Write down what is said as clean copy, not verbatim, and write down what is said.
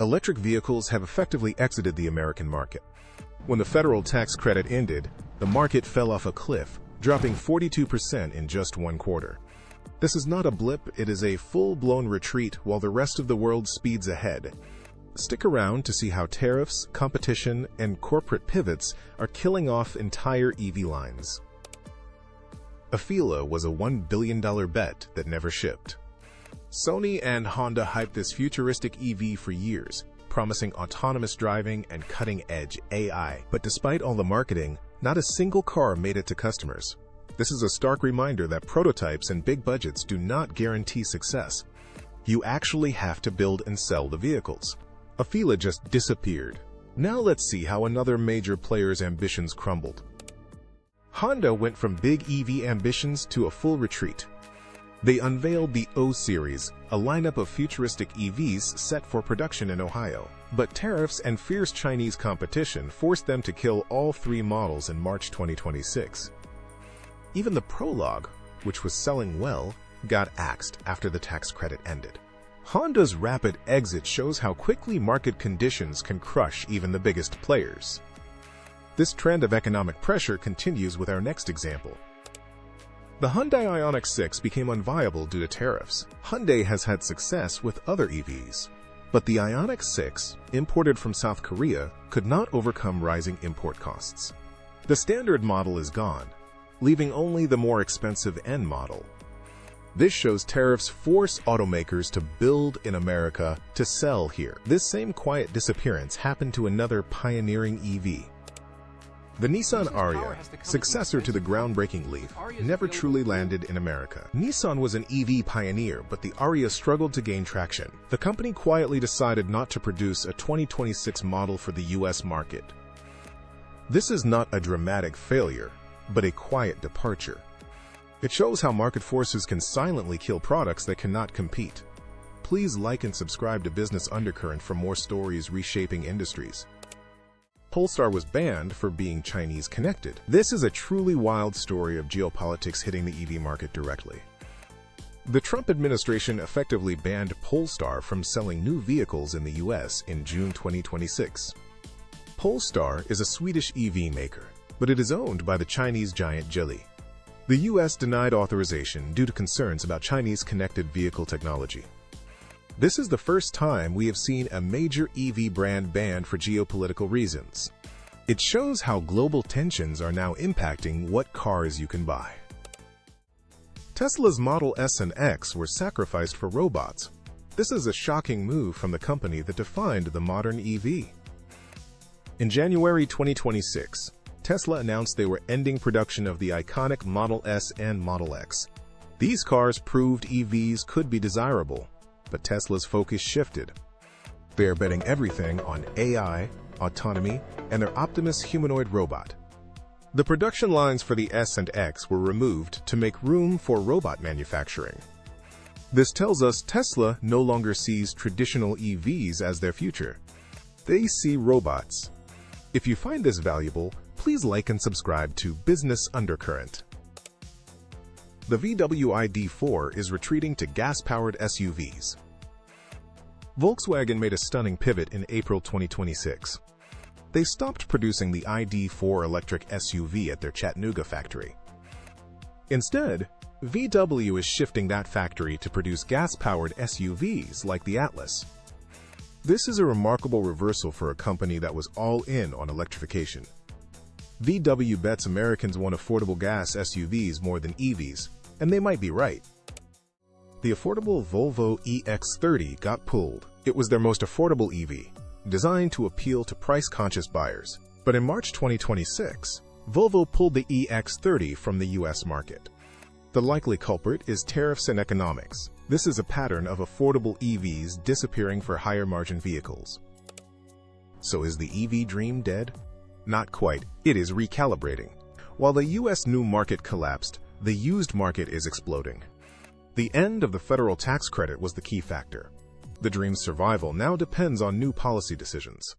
Electric vehicles have effectively exited the American market. When the federal tax credit ended, the market fell off a cliff, dropping 42% in just one quarter. This is not a blip, it is a full-blown retreat while the rest of the world speeds ahead. Stick around to see how tariffs, competition, and corporate pivots are killing off entire EV lines. Afeela was a $1 billion bet that never shipped. Sony and Honda hyped this futuristic EV for years, promising autonomous driving and cutting-edge AI. But despite all the marketing, not a single car made it to customers. This is a stark reminder that prototypes and big budgets do not guarantee success. You actually have to build and sell the vehicles. Afeela just disappeared. Now let's see how another major player's ambitions crumbled. Honda went from big EV ambitions to a full retreat. They unveiled the O Series, a lineup of futuristic EVs set for production in Ohio. But tariffs and fierce Chinese competition forced them to kill all three models in March 2026. Even the Prologue, which was selling well, got axed after the tax credit ended. Honda's rapid exit shows how quickly market conditions can crush even the biggest players. This trend of economic pressure continues with our next example. The Hyundai Ioniq 6 became unviable due to tariffs. Hyundai has had success with other EVs, but the Ioniq 6, imported from South Korea, could not overcome rising import costs. The standard model is gone, leaving only the more expensive N model. This shows tariffs force automakers to build in America to sell here. This same quiet disappearance happened to another pioneering EV. The Nissan Ariya, successor to the groundbreaking Leaf, never truly landed in America. Nissan was an EV pioneer, but the Ariya struggled to gain traction. The company quietly decided not to produce a 2026 model for the US market. This is not a dramatic failure, but a quiet departure. It shows how market forces can silently kill products that cannot compete. Please like and subscribe to Business Undercurrent for more stories reshaping industries. Polestar was banned for being Chinese connected. This is a truly wild story of geopolitics hitting the EV market directly. The Trump administration effectively banned Polestar from selling new vehicles in the US in June 2026. Polestar is a Swedish EV maker, but it is owned by the Chinese giant Geely. The US denied authorization due to concerns about Chinese connected vehicle technology. This is the first time we have seen a major EV brand banned for geopolitical reasons. It shows how global tensions are now impacting what cars you can buy. Tesla's Model S and X were sacrificed for robots. This is a shocking move from the company that defined the modern EV. In January 2026, Tesla announced they were ending production of the iconic Model S and Model X. These cars proved EVs could be desirable, but Tesla's focus shifted. They are betting everything on AI, autonomy, and their Optimus humanoid robot. The production lines for the S and X were removed to make room for robot manufacturing. This tells us Tesla no longer sees traditional EVs as their future. They see robots. If you find this valuable, please like and subscribe to Business Undercurrent. The VW ID.4 is retreating to gas-powered SUVs. Volkswagen made a stunning pivot in April 2026. They stopped producing the ID.4 electric SUV at their Chattanooga factory. Instead, VW is shifting that factory to produce gas-powered SUVs like the Atlas. This is a remarkable reversal for a company that was all in on electrification. VW bets Americans want affordable gas SUVs more than EVs, and they might be right. The affordable Volvo EX30 got pulled. It was their most affordable EV, designed to appeal to price-conscious buyers. But in March 2026, Volvo pulled the EX30 from the US market. The likely culprit is tariffs and economics. This is a pattern of affordable EVs disappearing for higher-margin vehicles. So is the EV dream dead? Not quite. It is recalibrating. While the US new market collapsed, the used market is exploding. The end of the federal tax credit was the key factor. The dream's survival now depends on new policy decisions.